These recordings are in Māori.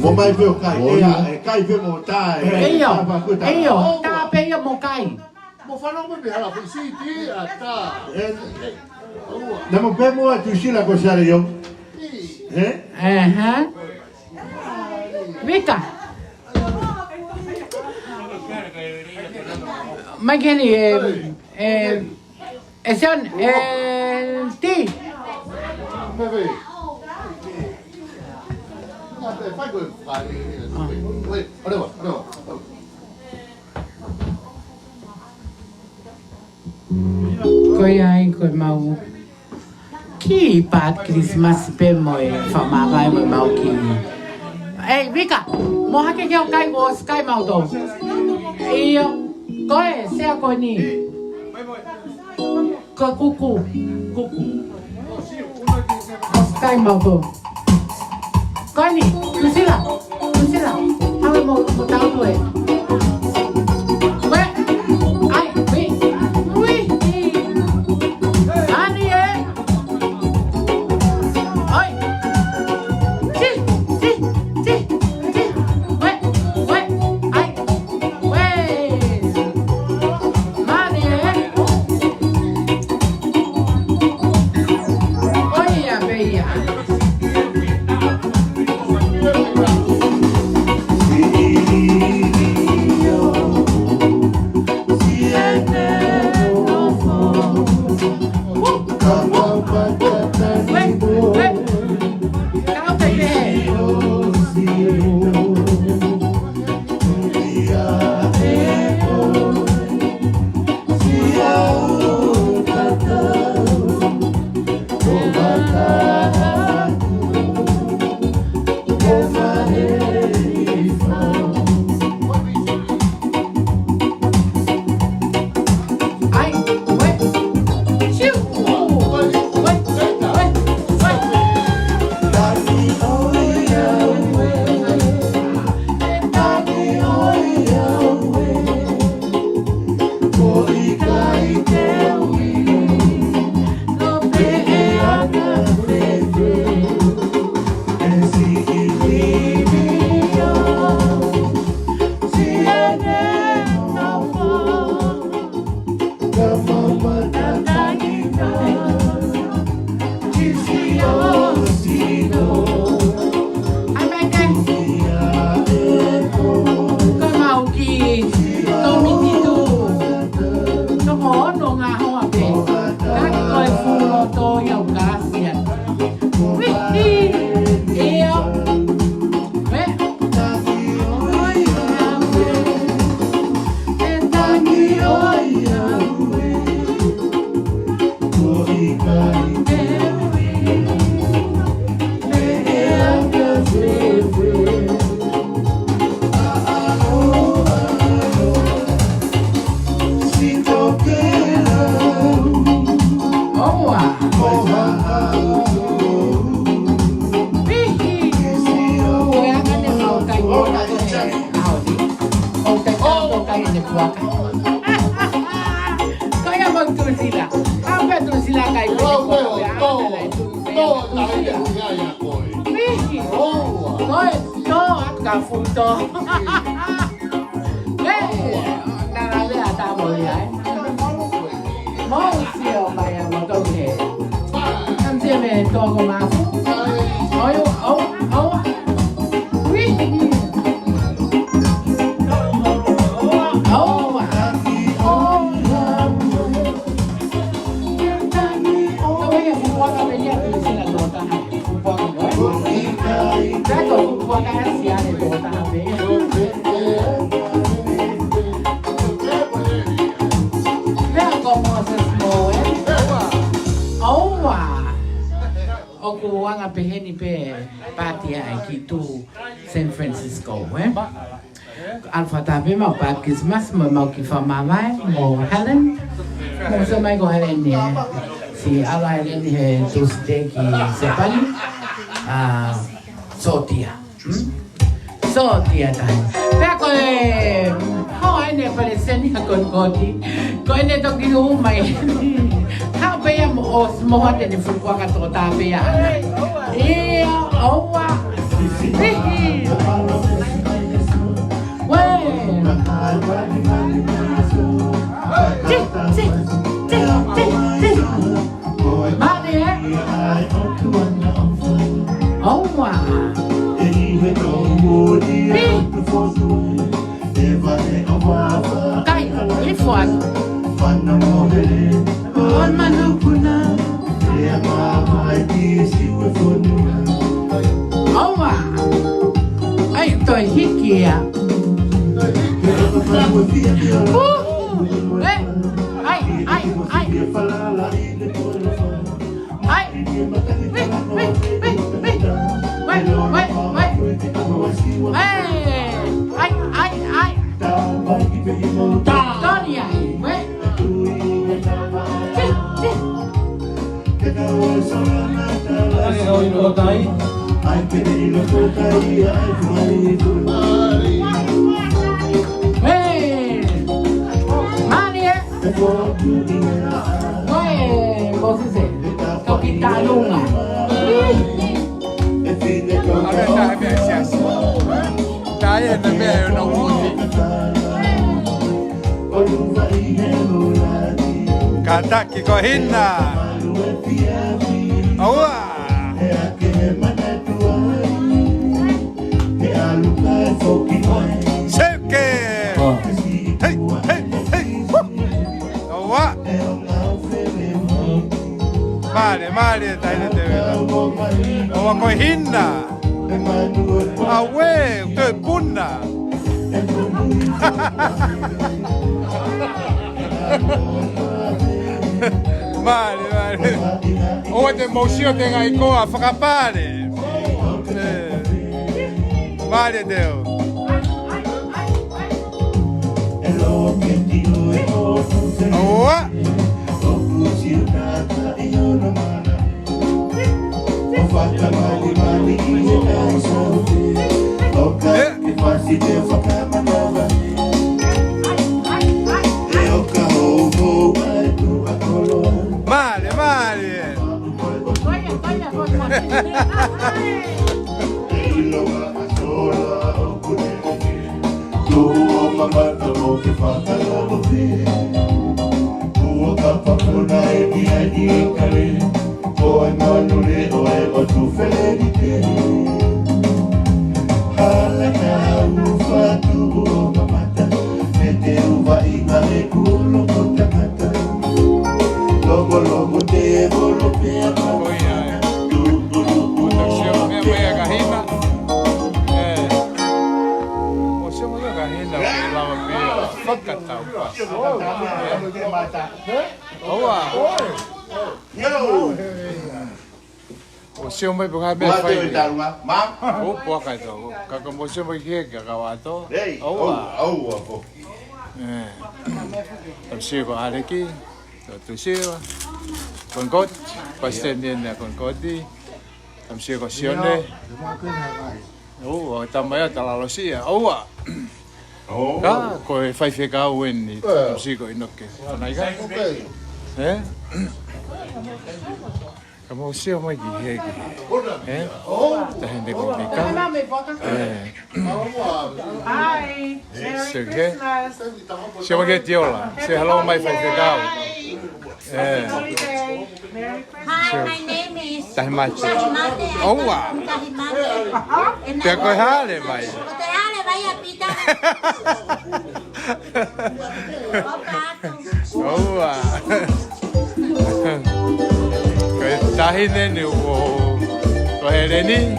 冇咪飛雞，雞飛冇帶。哎呦，大杯又冇雞。冇翻到咩嘢啦？佢 CD 啊，得。你冇俾我住先啦，個時候用。Vika. Magani Esan T. Bebe. Fai quel fai. Allora. Coi ai coi mau. Ki pat Christmas pe moi fa magai moi mau ki. Ê Vika, mo hake keo kai go sky mau to. Iyo, coi xe coi ni. Coi cucu. Sky mau to. Coi ni, Lucila. Hãy một tao tuổi. ni puaka. Kaya magtusila. Ang patusila kay ko. At kafuto. Narali ata mo yan. Mo siyo kaya mo to ke. Ang siya to ko ma. Oku wanga peheni pe patia ai tu San Francisco, Alpha tape mau pat Christmas mau ki famamai mo Helen mo so mai go Helen ni si ala Helen he Tuesday ki sepali sotia sotia tai ta ko ho ai ne pale sen ya kon koti ko ne to ki hu mai how be am os mo hate ni fu kwa ka to ta be ya owa Tôi hít kìa. Kataki ko hinna. Awa. Seke. Hey, hey, hey. Awa. Mare, tayo te. Awa ko hinna. Awe, te punna. Mare. O te mosio te ngai koa whakapare. Mare teo. Oa. Mare. O siya may buhay may fay. O po ka ito. Kakamu siya may gagawa ito. Awa po. Tapos ko aliki. Tapos siya. Kongkot. Pasten din na kongkoti. Tapos ko siya ne. O tamaya talalo siya. Awa. Ka ko e fai fe ka wen ni si ko inoke. Nai ga. Eh? Kamu sio mai ki hegi. Eh? Ta hende ko ki ka. Hi. Merry Christmas. Sio mai ki tiola. Say hello mai fai fe ka. Eh. Holiday. Merry Christmas. Hi, my name is Tahimate. Tahimate. Oh, wow. Tahimate. Te ko hale mai. Kotorale vaya pita. Oh, wow. Tahine ni wo ko heleni.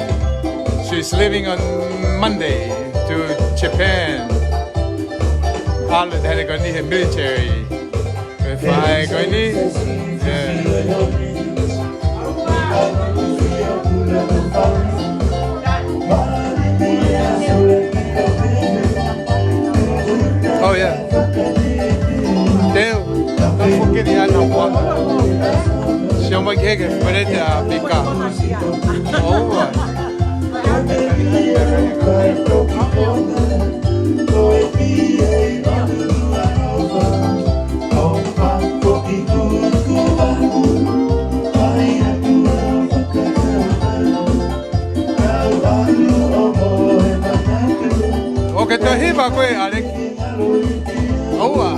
She's leaving on Monday to Japan. All the hene ko ni military. If I go ni, oh yeah. Dale, don't forget the other one. Show my cake and put it pica. Oh. Okay, to hiba ko Aleki. Oa.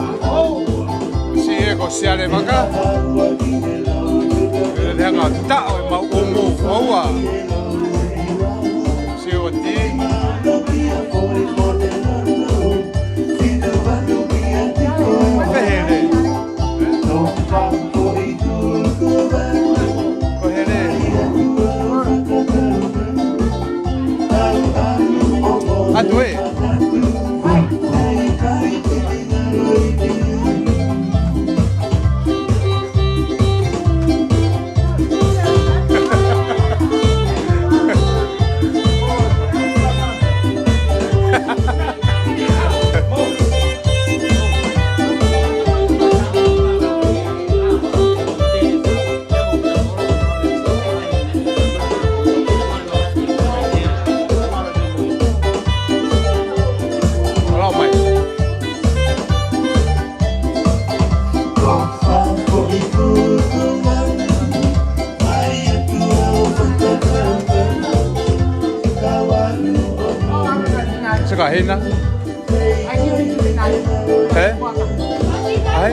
Si e ko sia le maka. Le nga ta o ma umu. Oa. Si o ti. Aduh. Suka hina? Eh? Hai?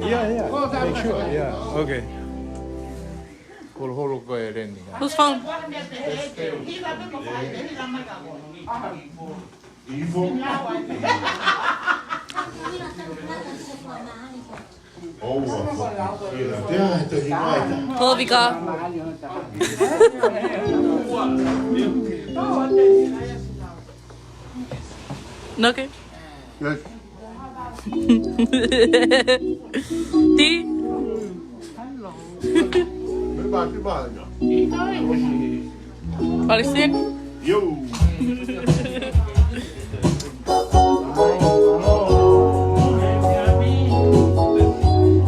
Yeah. Make sure. Yeah. Okay. Holo ko e ren. Whose phone? Polvika. Okay. Yes. Ti? Palestin? Yo.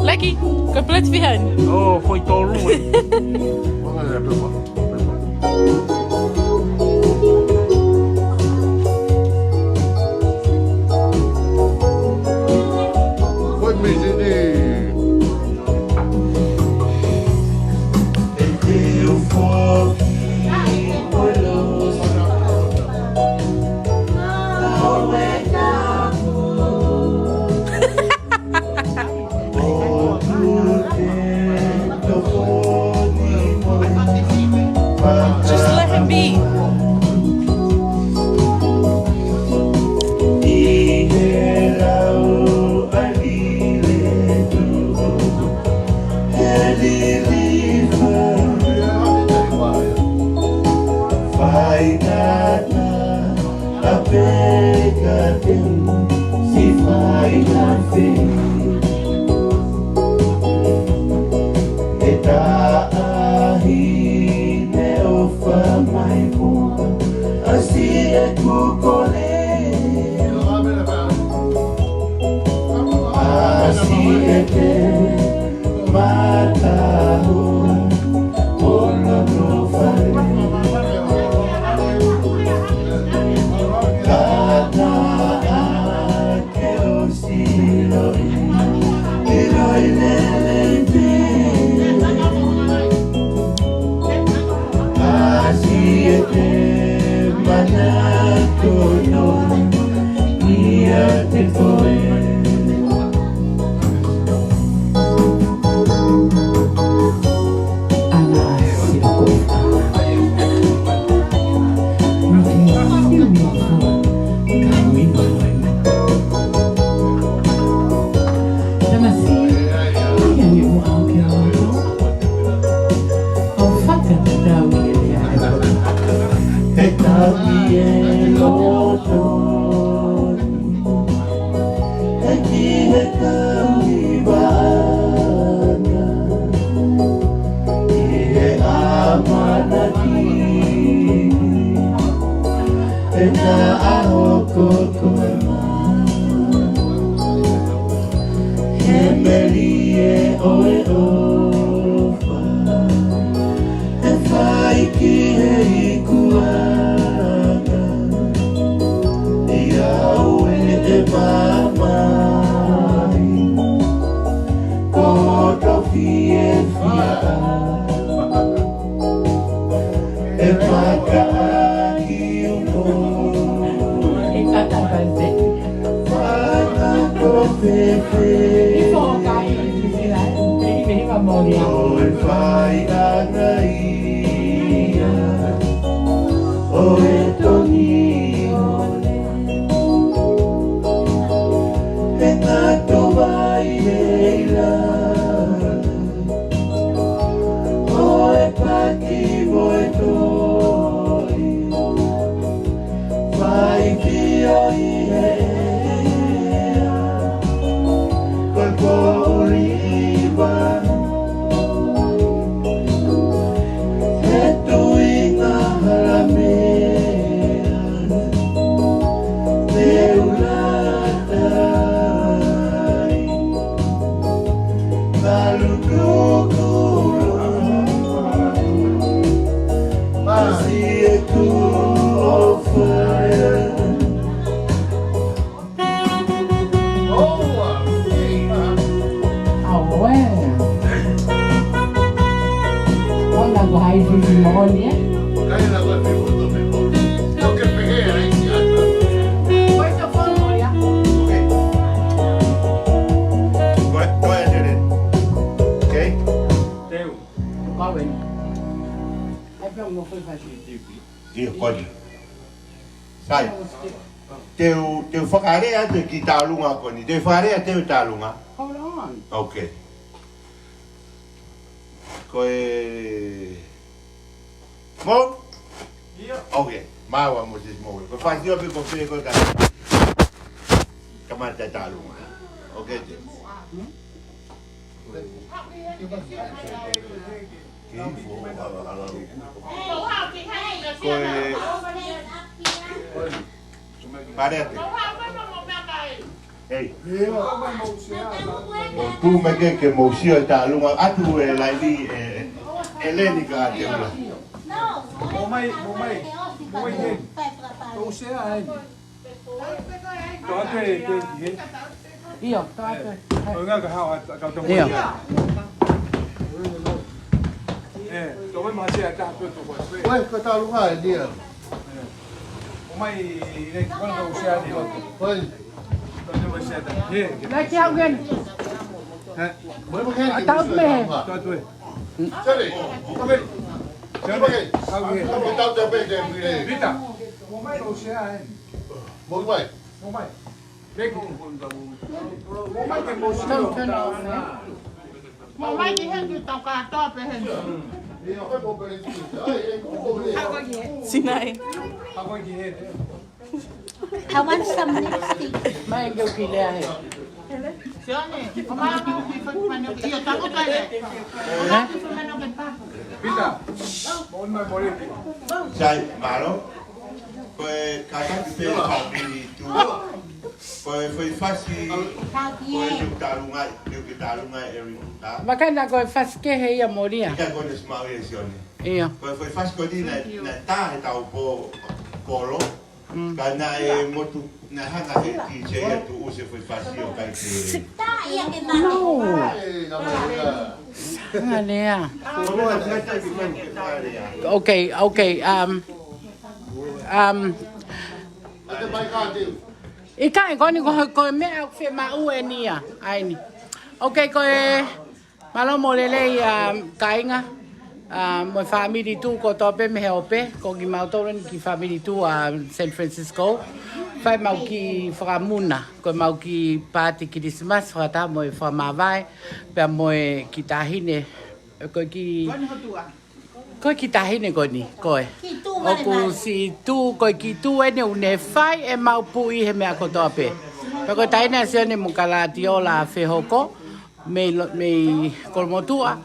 Lekker, compleet fijn. Oh, foi tolo. Foi mesmo de Sai. Teu whakarea te ki tālunga koni. Teu whakarea teu tālunga. Hold on. Okay. Koe... Mo? Okay. Mawa mo sis mo. Koe whakio pe ko whi koe kata. Kamata tālunga. Okay te. Parete. Ei. O tu me ke mosia ta lunga atu e laili Eleni ka te ula. Momai. O sea ai. Toate ke. Io, toate. O nga ka ha ka to mo. To mai ma se ta to to. Oi, ko ta lunga e dia. Momai ne quando o sea di lotto. Oi. Lại treo gần. Mới một cái Tao mẹ. Tôi. Chơi đi. Come đi. Chơi đi. Không tao chơi bên đây đi. Vita. Momai o sea Một vậy. Momai. Đấy cũng Momai cái mo Mamãe de rende tocar top rende. Sinai. I want some lipstick. Mai kêu kỳ lệ hết. Sione, mamãe que foi para eu tá com ele. Vita. Mon mai morire. Sai, malo. Koe kata ki pe kapi tu. Koe foi fasi. Koe tu talunga erinta. Mà cái nào coi phát cái hay à moria. Ika koe smau e sione. Iya. Koe foi fasi koe di na ta he tau polo. Kana e motu na hanga he ki che e tu use foi fasi o kai te. Ta ia ke mano. Ah, nè. Koe na kata ki man ke whare. Okay. Ada baik kau tu. I ka e koni ko mea o fe ma ue nia. Ai ni. Ok, ko e malomo lelei kainga. Mo family tu ko tope me heope. Ko ki mautoren ki family tu a San Francisco. Fai mau ki whakamuna. Ko mau ki pāti Christmas. Whata mo e whamawai. Pea mo e ki tahine. Ko ki... Ko ki tahine koni, koe. Ki tu O mare ku mare. si tu, ko ki tu ene une fai e mau pui he mea ko tope. Pe ko taina se ne mo kala tiola fe hoko me kolmotua.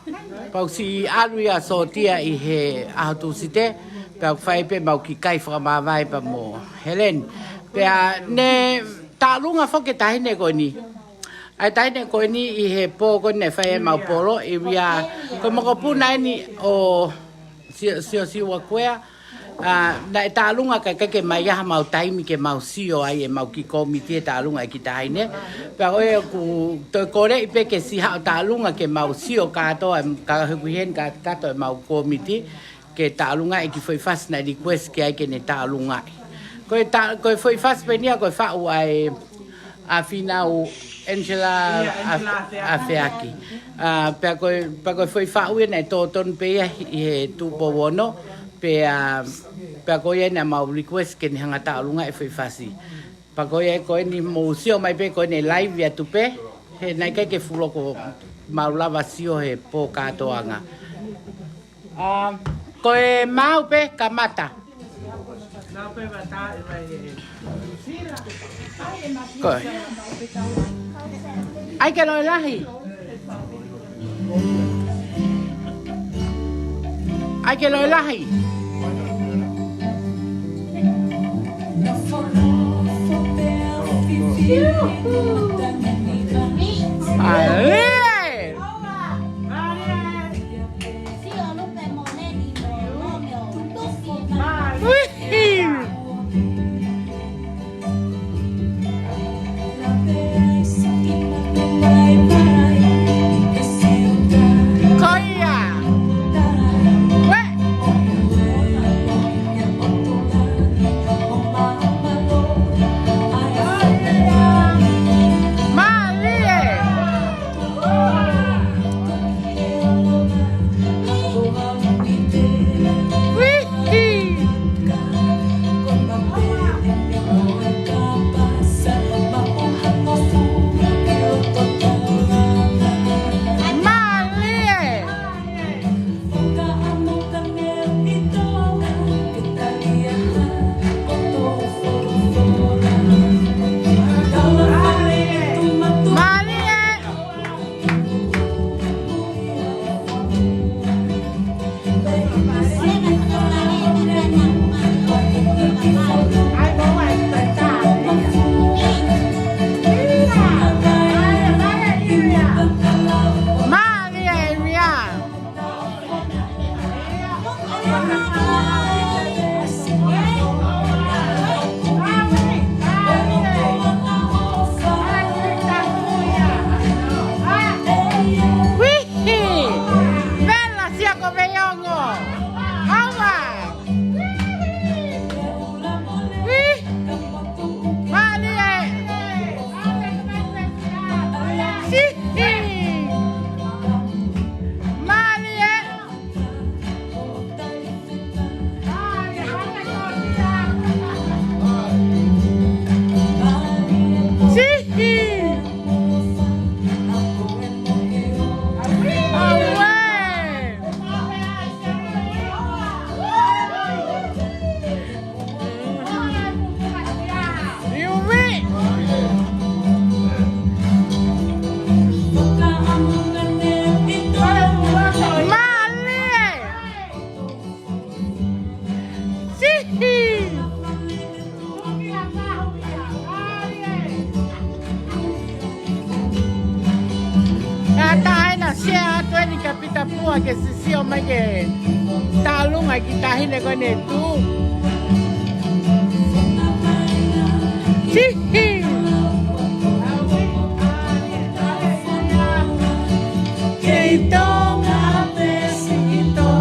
Pau si aluia so tia i he ahatu site. Pe fai pe mau ki kai whakamawai pa mo Helen. Pe ne talunga foke tahine koni. Ai taine ko ni i he po ko ne fai mau polo i ria ko mo ko puna ni o si wa kwea na talunga ka ke mai ha mau taimi ke mau sio ai e mau ki komite talunga ki taine pa o ku to kore i pe ke si ha talunga ke mau sio ka to ka huien ka to mau komite ke talunga e ki foi fast na request ke ai ke ne talunga ko foi fast pe nia ko fa u ai a finau Angela Afeaki. Pa ko foi fa ue nei to ton pe i tu po wono pe ko ye na mau request ke ni hanga talunga e foi fasi. Pa ko ye ko ni museo mai pe ko ni live ya tu pe he nai ke fulo ko mau lava sio he po ka toanga. Ko e mau pe kamata. Mau pe bata Koe. Ai ke loi lahi. Ai ke loi lahi. Ale! Si o lupe mo ne ni mo mo tu si. Tapua ke sisi o mai ke talunga ki tahine ko ne tu. Hihi. Keito ngape sikito.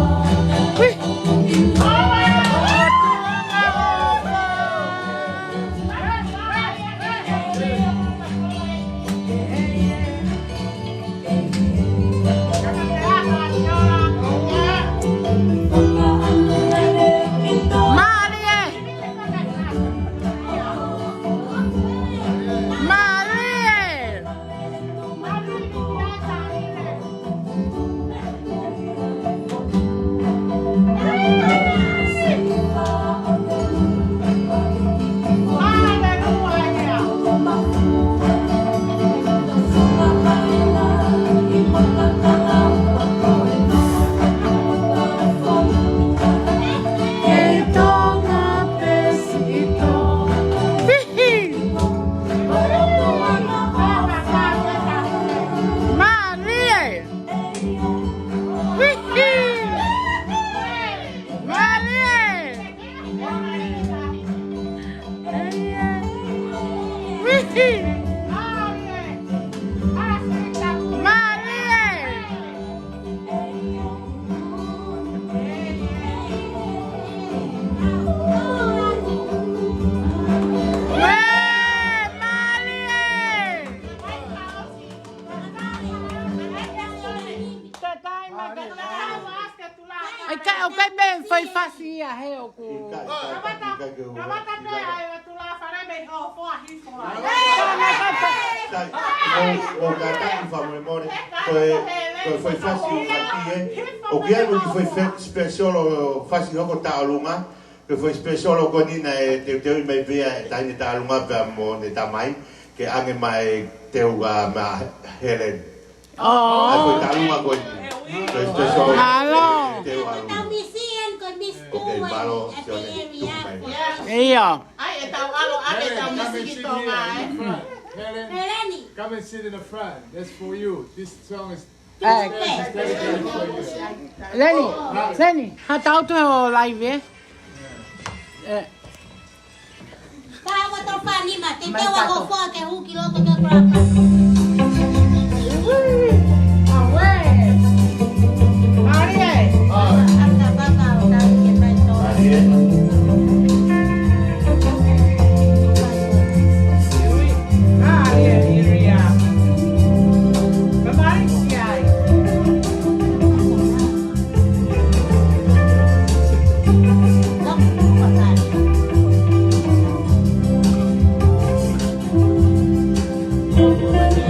Ai kai o kai me foi fácil a he o ku. Ramata pe ai tu la fare me ho fo a hi fo. O gata fa memore foi fácil o que é que foi especial fácil o ta lunga que foi especial o nina te me via ta ni ta lunga pa mo ne ta mai que ange mai te o ma Helen Oh. foi ta lunga ko especial Halo. te o Tao mi sien con mi school at the area. Iyo. Ai e tau alo ake tau misi to mai. Helen, Melanie. come and sit in the front. That's for you. This song is Eh, dedicated for you. Lenny, ha tau tu o live eh. Tao wa to fa ni ma te te wa ho fo ke hu kilo to ke grapa. Ata baka o ta ke mai to. Lok ko ta. Thank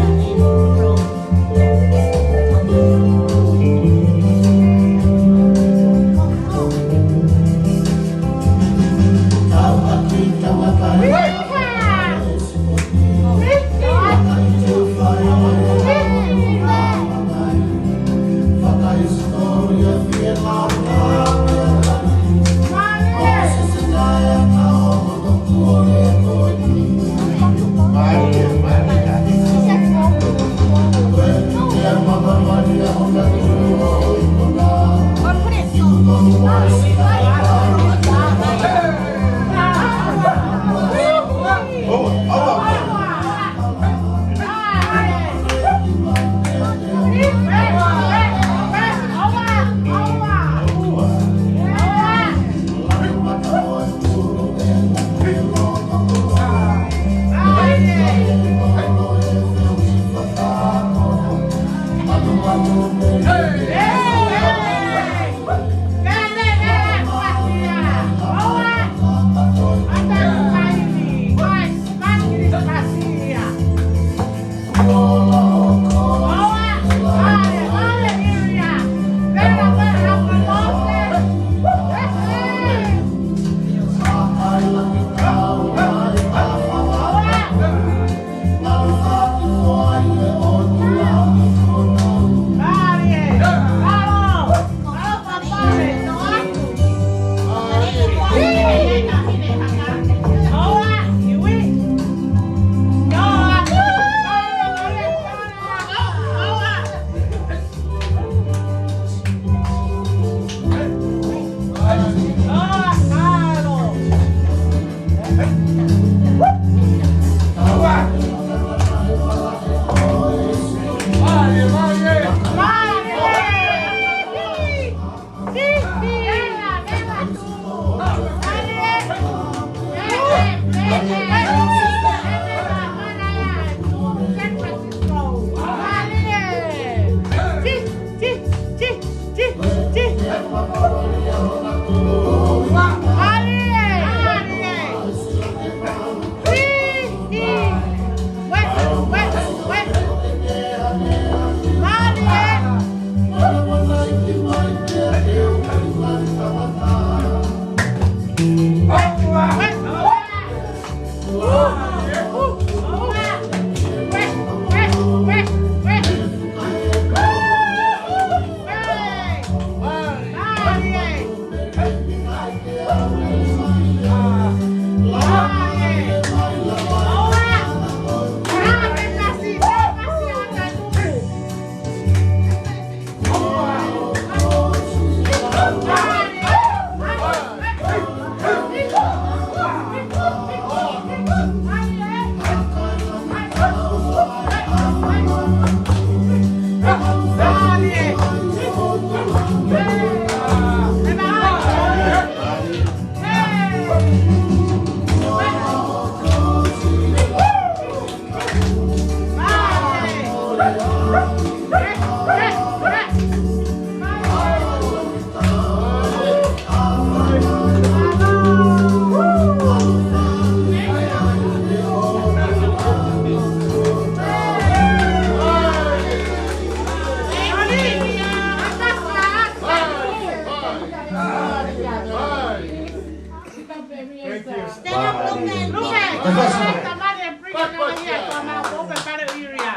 mau pe para iria.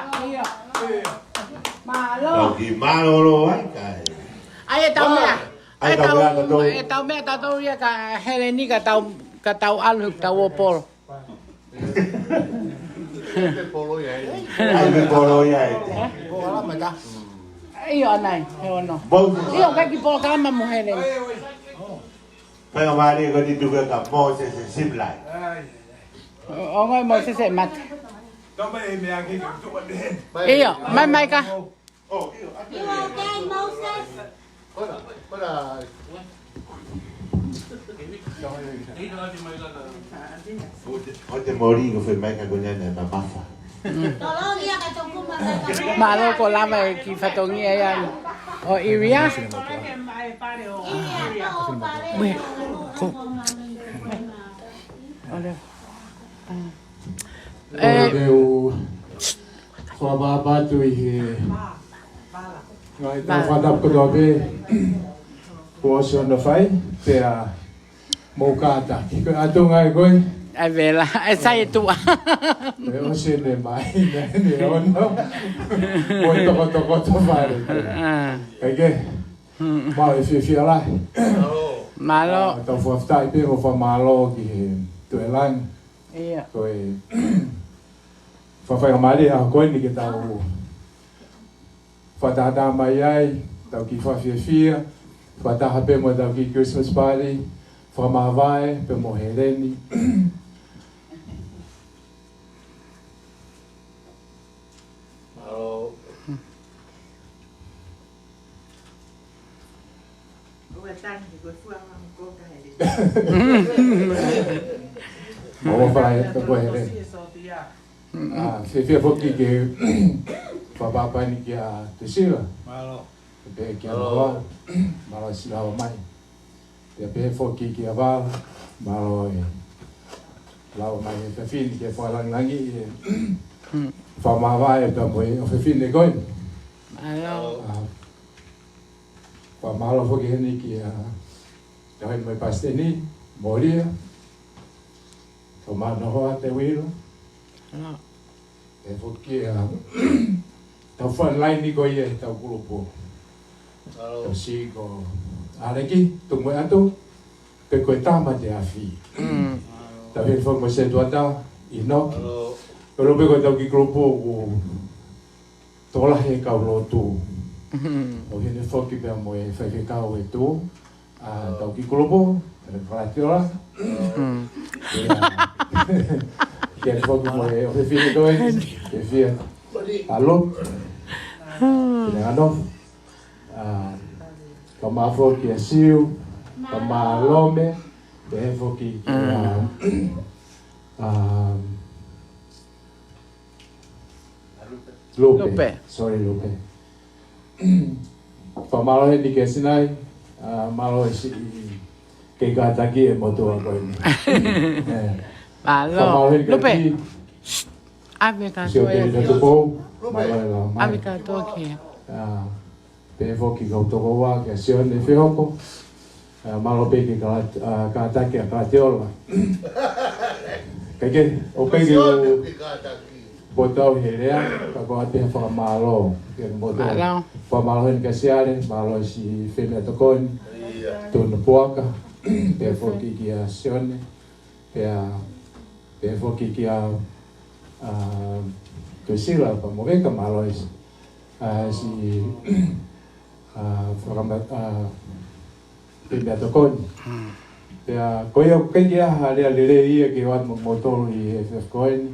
Malo. Tau ki malo ai kai. Ai tau mea. Ai tau mea tau. Tau mea tau ria ka Heleni ka tau alu tau opol. Ai me polo ai. Iyo anai, he ono. Bau. Iyo kaki polo kama mo Heleni. Pero mari ko di duga ka mo se simlai. O ngai mo se mat. Tama e me aki tu wa den. Iyo, mai ka. Oh, You okay, Moses? Para. o te mori ko foi mai ka ko nyana na mafa. Tolong dia kata kumba. Malo ko lava ki fatongi ayan. O iria. Mue, ko. Olha. Eu falava tu e ngai tá falando com o bebê o senhor não faz pera mocata que a tu ngai coi Ai vela, ai sai tu. eu sei nem mais nem eu não muito toco vale que mal se lá Malo. então foi estar bem foi malo que tu é lá Iya. coi foi mal a coi que tá o Fatata mai ai, tau ki whawhiawhia, whataha pe mo tau ki Christmas party, whamawai pe mo Heleni. Malo. Mo whai pe mo Heleni. Whiwhia whoki ke whapapani ki a te sila. Malo. Pe ki a mawa, malo silawa mai. Pe pe whoki ki a wala, malo e lawa mai e whiwhini ke whalangi e whamawai pe mo e o whiwhini koin. Malo. Wa malo foki heni ki a hoi mai pasteni, moria. O mana hoa te wiro. Malo. E foki a tau whanlai ni ko ia tau kurupo. Tau si ko areki, tumu atu, pe koe tama te awhi. Tau hei whak mo se tuata, i noki. Pero pe koe tau ki kurupo ku tola he kau lotu. O hene whoki pia mo e whaiwhi kau e tū. Tau ki kurupo, e whaatiola. Ke whoki mo e ohe whine toi, ke whia alo. Kine anof. Ka maa whoki a siu, ka maa lome, ke he whoki ki a Lupe. Sorry, Lupe. Pamalo he ni ke sinai, malo he si ke kataki e motua koe ni. Malo. Lupe. Ave ka Si o te to. ratu pou, malo e la mai. Ave ka to ki. Pe foki kau toko wā ke sio ne whihoko. Malo pe ke kataki a kateola. Kake, o pe ke o potau he rea, ka ko ate he whakamalo. Malo. Whamalo hen ka seare, malo si whenua tokoni. Tūna puaka, pe foki ki a sione, pe foki ki a Tuisila, pa moveka malo si Pimea tokoni. Koe o kei a harea lere ia ke wat motoru i FF koeni,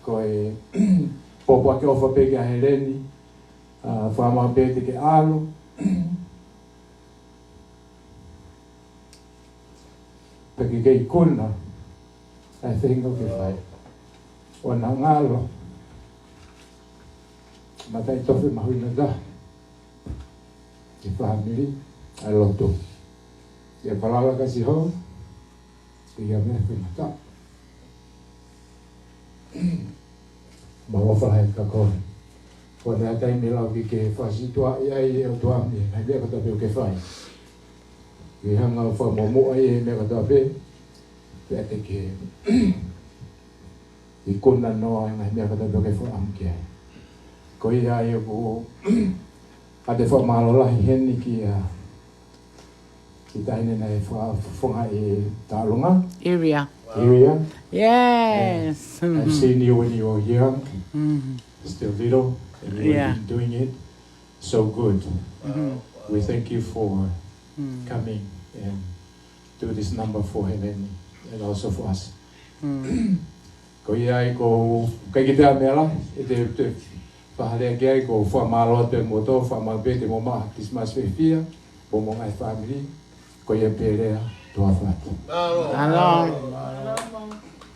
koe popo ake ofa peke a Heleni, whama peke ke alo. Peke kei kuna, I think o ke whai. O na ngalo. Matai tofi mahuina da. Ke family, I loto. Ke palala kasi ho. Ke ia mea whina ta. Mawa whahai ka kone. Ko nea tai me lau ki ke whasitua ai e o tua me. Hai mea kata peo ke whai. Ke hanga wha momo ai e mea kata pe. Pe ate ke I kona noa nga mea kata doke fo amke. Ko ia e ko a te fo malola heni ki taine nei fo fonga e Talunga Area. Yes. I've seen you when you were young, still little, and you've been doing it so good. We thank you for coming and do this number for Helene and also for us. Ko ia ko kai kita mela te pahale kia ko fa malo te moto fa mabe te moma Christmas fia bo mo ngai family ko ia pelea to afat. Along.